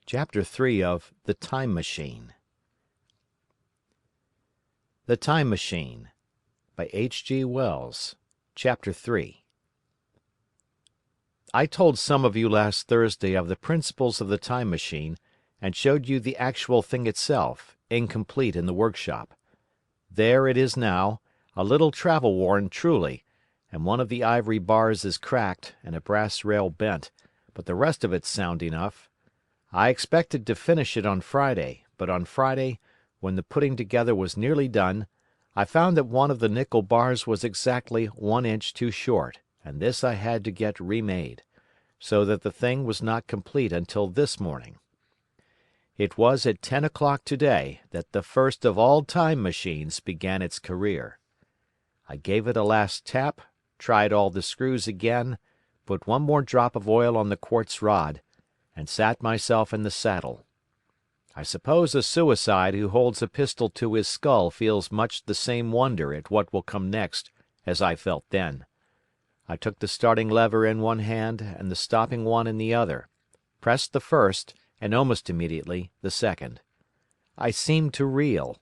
Chapter 3 of The Time Machine. The Time Machine by H.G. Wells. Chapter 3. I told some of you last Thursday of the principles of the Time Machine and showed you the actual thing itself, incomplete in the workshop. There it is now, a little travel-worn truly, and one of the ivory bars is cracked and a brass rail bent, but the rest of it's sound enough. I expected to finish it on Friday, but on Friday, when the putting together was nearly done, I found that one of the nickel bars was exactly 1 inch too short, and this I had to get remade, so that the thing was not complete until this morning. It was at 10 o'clock today that the first of all time machines began its career. I gave it a last tap, tried all the screws again, put one more drop of oil on the quartz rod, and sat myself in the saddle. I suppose a suicide who holds a pistol to his skull feels much the same wonder at what will come next as I felt then. I took the starting lever in one hand and the stopping one in the other, pressed the first, and almost immediately the second. I seemed to reel.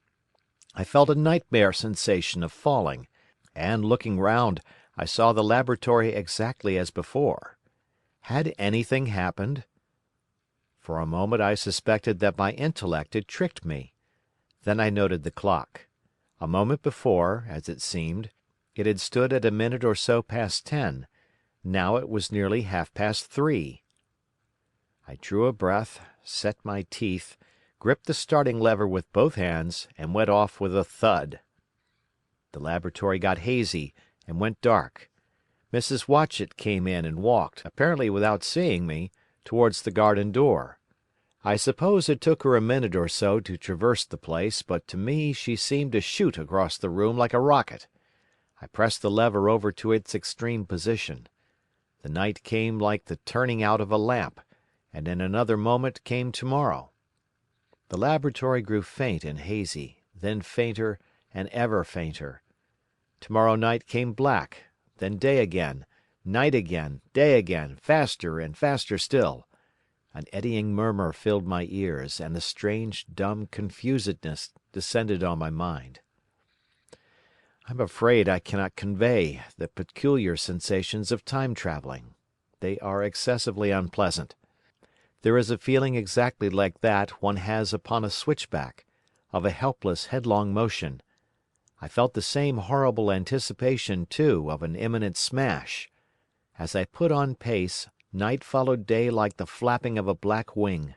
I felt a nightmare sensation of falling, and looking round, I saw the laboratory exactly as before. Had anything happened? For a moment I suspected that my intellect had tricked me. Then I noted the clock. A moment before, as it seemed, it had stood at a minute or so past 10. Now it was nearly half-past 3. I drew a breath, set my teeth, gripped the starting lever with both hands, and went off with a thud. The laboratory got hazy and went dark. Mrs. Watchett came in and walked, apparently without seeing me, towards the garden door. I suppose it took her a minute or so to traverse the place, but to me she seemed to shoot across the room like a rocket. I pressed the lever over to its extreme position. The night came like the turning out of a lamp, and in another moment came tomorrow. The laboratory grew faint and hazy, then fainter and ever fainter. Tomorrow night came black, then day again, night again, day again, faster and faster still. An eddying murmur filled my ears, and a strange, dumb confusedness descended on my mind. I'm afraid I cannot convey the peculiar sensations of time traveling. They are excessively unpleasant. There is a feeling exactly like that one has upon a switchback, of a helpless, headlong motion. I felt the same horrible anticipation, too, of an imminent smash. As I put on pace, night followed day like the flapping of a black wing.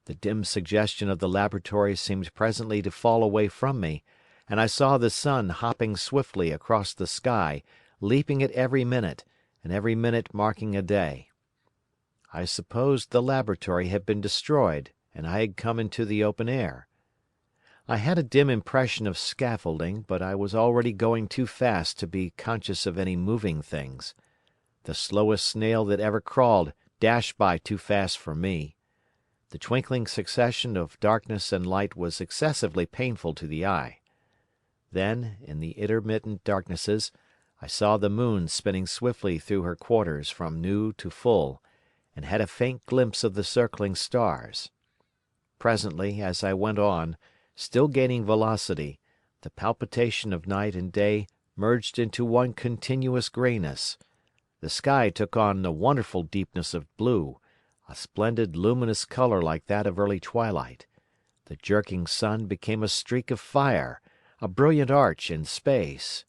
The dim suggestion of the laboratory seemed presently to fall away from me, and I saw the sun hopping swiftly across the sky, leaping at every minute, and every minute marking a day. I supposed the laboratory had been destroyed, and I had come into the open air. I had a dim impression of scaffolding, but I was already going too fast to be conscious of any moving things. The slowest snail that ever crawled dashed by too fast for me. The twinkling succession of darkness and light was excessively painful to the eye. Then, in the intermittent darknesses, I saw the moon spinning swiftly through her quarters from new to full, and had a faint glimpse of the circling stars. Presently, as I went on, still gaining velocity, the palpitation of night and day merged into one continuous grayness. The sky took on a wonderful deepness of blue, a splendid luminous color like that of early twilight. The jerking sun became a streak of fire, a brilliant arch in space.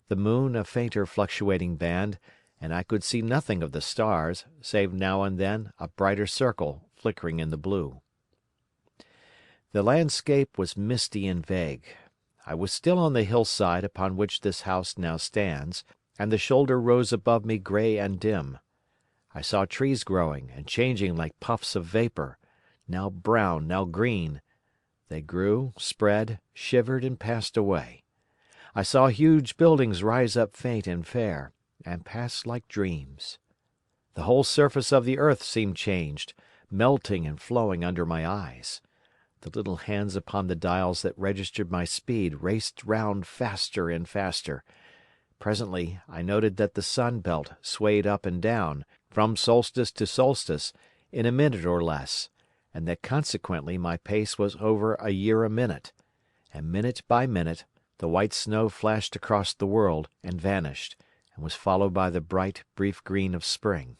The moon a fainter fluctuating band, and I could see nothing of the stars, save now and then a brighter circle flickering in the blue. The landscape was misty and vague. I was still on the hillside upon which this house now stands, and the shoulder rose above me grey and dim. I saw trees growing and changing like puffs of vapour, now brown, now green. They grew, spread, shivered, and passed away. I saw huge buildings rise up faint and fair, and pass like dreams. The whole surface of the earth seemed changed, melting and flowing under my eyes. The little hands upon the dials that registered my speed raced round faster and faster. Presently I noted that the sun belt swayed up and down, from solstice to solstice, in a minute or less, and that consequently my pace was over a year a minute, and minute by minute the white snow flashed across the world and vanished, and was followed by the bright, brief green of spring.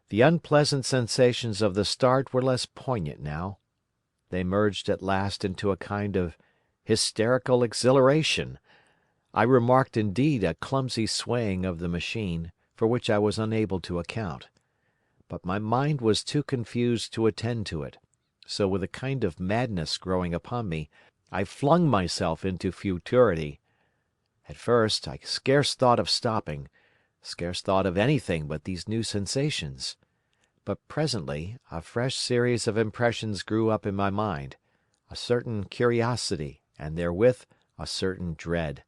The unpleasant sensations of the start were less poignant now. They merged at last into a kind of hysterical exhilaration. I remarked indeed a clumsy swaying of the machine, for which I was unable to account. But my mind was too confused to attend to it, so with a kind of madness growing upon me, I flung myself into futurity. At first I scarce thought of stopping, scarce thought of anything but these new sensations. But presently a fresh series of impressions grew up in my mind, a certain curiosity and therewith a certain dread,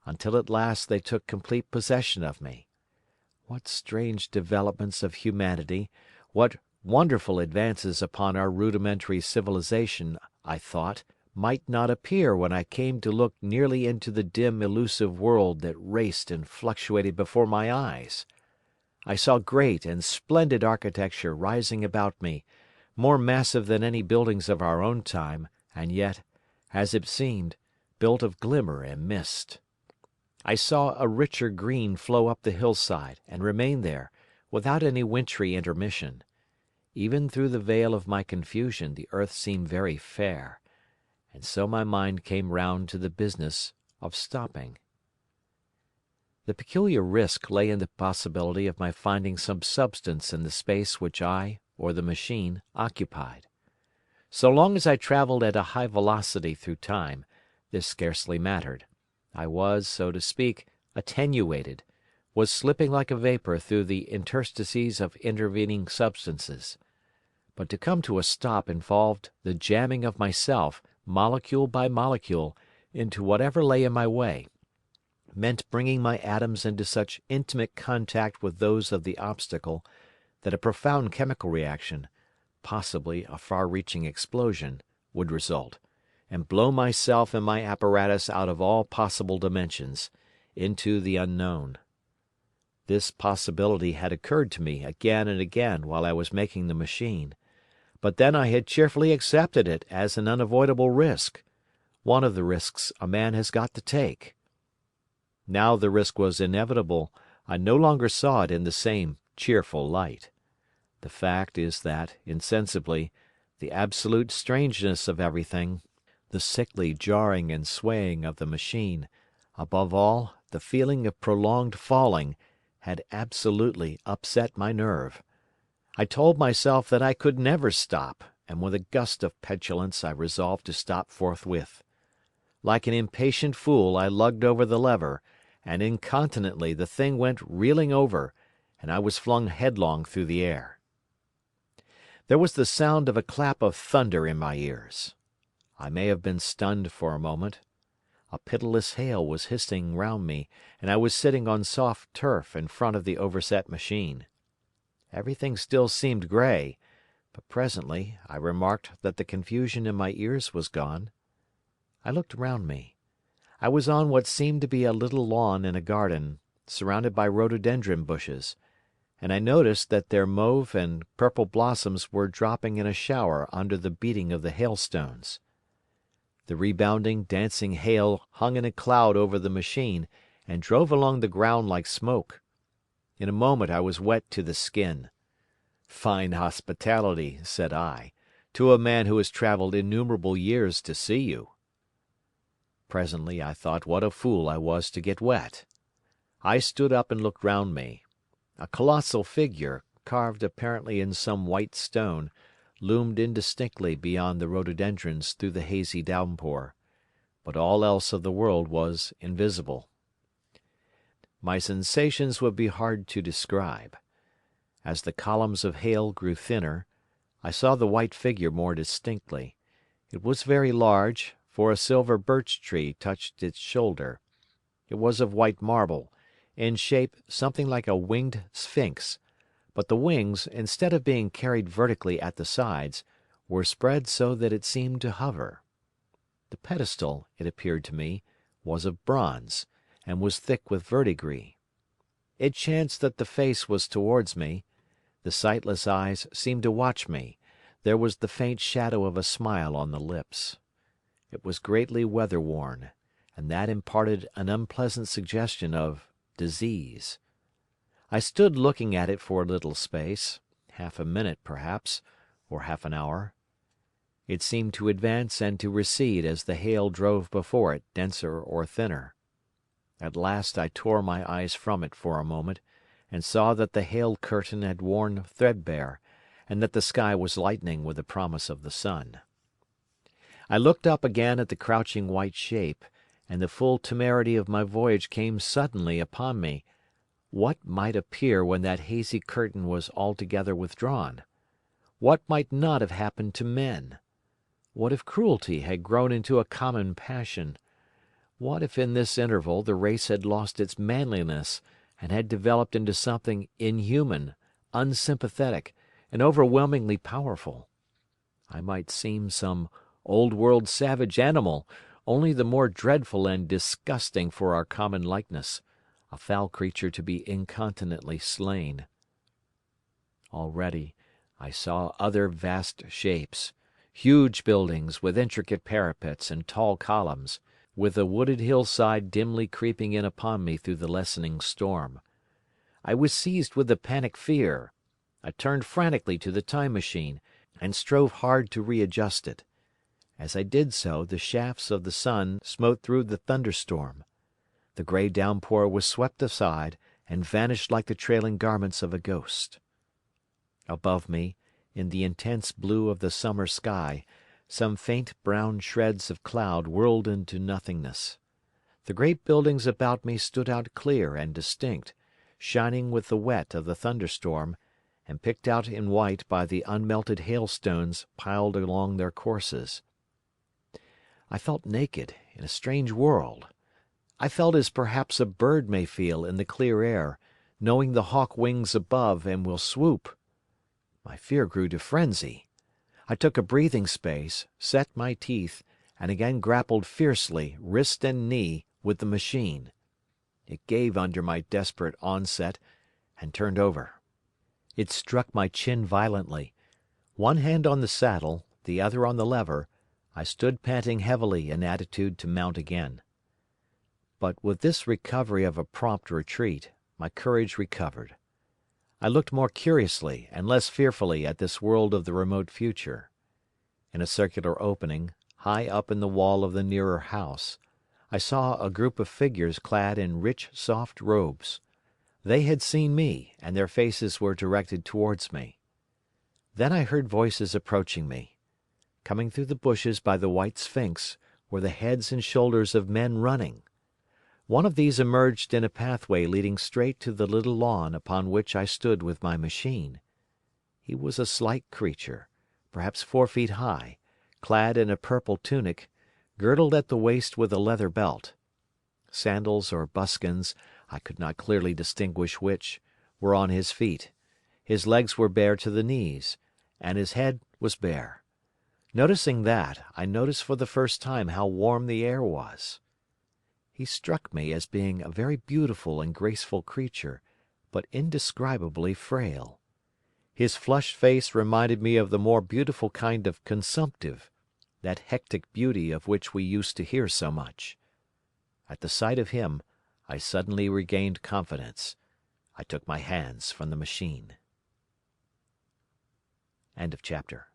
until at last they took complete possession of me. What strange developments of humanity, what wonderful advances upon our rudimentary civilization, I thought, might not appear when I came to look nearly into the dim elusive world that raced and fluctuated before my eyes. I saw great and splendid architecture rising about me, more massive than any buildings of our own time, and yet, as it seemed, built of glimmer and mist. I saw a richer green flow up the hillside and remain there, without any wintry intermission. Even through the veil of my confusion the earth seemed very fair, and so my mind came round to the business of stopping. The peculiar risk lay in the possibility of my finding some substance in the space which I, or the machine, occupied. So long as I travelled at a high velocity through time, this scarcely mattered. I was, so to speak, attenuated, was slipping like a vapour through the interstices of intervening substances. But to come to a stop involved the jamming of myself, molecule by molecule, into whatever lay in my way, meant bringing my atoms into such intimate contact with those of the obstacle that a profound chemical reaction, possibly a far-reaching explosion, would result, and blow myself and my apparatus out of all possible dimensions, into the unknown. This possibility had occurred to me again and again while I was making the machine, but then I had cheerfully accepted it as an unavoidable risk, one of the risks a man has got to take. Now the risk was inevitable, I no longer saw it in the same cheerful light. The fact is that, insensibly, the absolute strangeness of everything, the sickly jarring and swaying of the machine, above all, the feeling of prolonged falling, had absolutely upset my nerve. I told myself that I could never stop, and with a gust of petulance I resolved to stop forthwith. Like an impatient fool I lugged over the lever, and incontinently the thing went reeling over, and I was flung headlong through the air. There was the sound of a clap of thunder in my ears. I may have been stunned for a moment. A pitiless hail was hissing round me, and I was sitting on soft turf in front of the overset machine. Everything still seemed grey, but presently I remarked that the confusion in my ears was gone. I looked round me. I was on what seemed to be a little lawn in a garden, surrounded by rhododendron bushes, and I noticed that their mauve and purple blossoms were dropping in a shower under the beating of the hailstones. The rebounding, dancing hail hung in a cloud over the machine and drove along the ground like smoke. In a moment I was wet to the skin. "Fine hospitality," said I, "to a man who has travelled innumerable years to see you." Presently I thought what a fool I was to get wet. I stood up and looked round me. A colossal figure, carved apparently in some white stone, loomed indistinctly beyond the rhododendrons through the hazy downpour, but all else of the world was invisible. My sensations would be hard to describe. As the columns of hail grew thinner, I saw the white figure more distinctly. It was very large, for a silver birch tree touched its shoulder. It was of white marble, in shape something like a winged sphinx, but the wings, instead of being carried vertically at the sides, were spread so that it seemed to hover. The pedestal, it appeared to me, was of bronze, and was thick with verdigris. It chanced that the face was towards me. The sightless eyes seemed to watch me. there was the faint shadow of a smile on the lips. It was greatly weather-worn, and that imparted an unpleasant suggestion of disease. I stood looking at it for a little space, half a minute perhaps, or half an hour. It seemed to advance and to recede as the hail drove before it, denser or thinner. At last I tore my eyes from it for a moment, and saw that the hail curtain had worn threadbare, and that the sky was lightening with the promise of the sun. I looked up again at the crouching white shape, and the full temerity of my voyage came suddenly upon me. What might appear when that hazy curtain was altogether withdrawn? What might not have happened to men? What if cruelty had grown into a common passion? What if in this interval the race had lost its manliness and had developed into something inhuman, unsympathetic, and overwhelmingly powerful? I might seem some old-world savage animal, only the more dreadful and disgusting for our common likeness, a foul creature to be incontinently slain. Already I saw other vast shapes, huge buildings with intricate parapets and tall columns, with the wooded hillside dimly creeping in upon me through the lessening storm. I was seized with a panic fear. I turned frantically to the Time Machine, and strove hard to readjust it. As I did so, the shafts of the sun smote through the thunderstorm. The grey downpour was swept aside and vanished like the trailing garments of a ghost. Above me, in the intense blue of the summer sky, some faint brown shreds of cloud whirled into nothingness. The great buildings about me stood out clear and distinct, shining with the wet of the thunderstorm, and picked out in white by the unmelted hailstones piled along their courses. I felt naked in a strange world. I felt as perhaps a bird may feel in the clear air, knowing the hawk wings above and will swoop. My fear grew to frenzy. I took a breathing space, set my teeth, and again grappled fiercely, wrist and knee, with the machine. It gave under my desperate onset, and turned over. It struck my chin violently. One hand on the saddle, the other on the lever, I stood panting heavily in attitude to mount again. But with this recovery of a prompt retreat, my courage recovered. I looked more curiously and less fearfully at this world of the remote future. In a circular opening, high up in the wall of the nearer house, I saw a group of figures clad in rich, soft robes. They had seen me, and their faces were directed towards me. Then I heard voices approaching me. Coming through the bushes by the white sphinx were the heads and shoulders of men running. One of these emerged in a pathway leading straight to the little lawn upon which I stood with my machine. He was a slight creature, perhaps 4 feet high, clad in a purple tunic, girdled at the waist with a leather belt. Sandals or buskins, I could not clearly distinguish which, were on his feet. His legs were bare to the knees, and his head was bare. Noticing that, I noticed for the first time how warm the air was. He struck me as being a very beautiful and graceful creature, but indescribably frail. His flushed face reminded me of the more beautiful kind of consumptive, that hectic beauty of which we used to hear so much. At the sight of him, I suddenly regained confidence. I took my hands from the machine. End of chapter.